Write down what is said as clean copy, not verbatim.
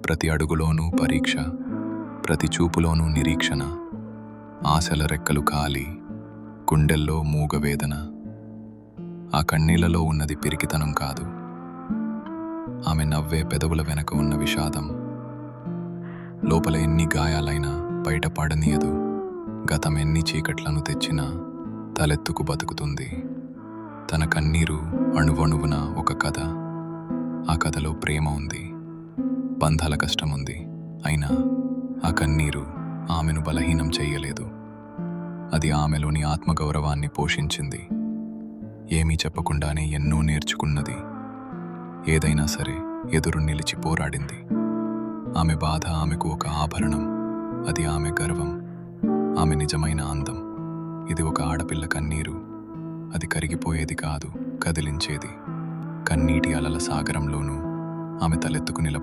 ప్రతి అడుగులోనూ పరీక్ష, ప్రతి చూపులోనూ నిరీక్షణ. ఆశల రెక్కలు కాలి, గుండెల్లో మూగవేదన. ఆ కన్నీళ్లలో ఉన్నది పిరికితనం కాదు, ఆమె నవ్వే పెదవుల వెనక ఉన్న విషాదం. లోపల ఎన్ని గాయాలైనా బయట పడనీయదు. గతం ఎన్ని చీకట్లను తెచ్చినా తలెత్తుకు బతుకుతుంది. తన కన్నీరు అణువణువున ఒక కథ. ఆ కథలో ప్రేమ ఉంది, బంధాల కష్టముంది. అయినా ఆ కన్నీరు ఆమెను బలహీనం చెయ్యలేదు. అది ఆమెలోని ఆత్మగౌరవాన్ని పోషించింది. ఏమీ చెప్పకుండానే ఎన్నో నేర్చుకున్నది. ఏదైనా సరే ఎదురు నిలిచి పోరాడింది. ఆమె బాధ ఆమెకు ఒక ఆభరణం. అది ఆమె గర్వం, ఆమె నిజమైన అందం. ఇది ఒక ఆడపిల్ల కన్నీరు. అది కరిగిపోయేది కాదు, కదిలించేది. కన్నీటి అలల సాగరంలోనూ ఆమె తలెత్తుకు నిలబడి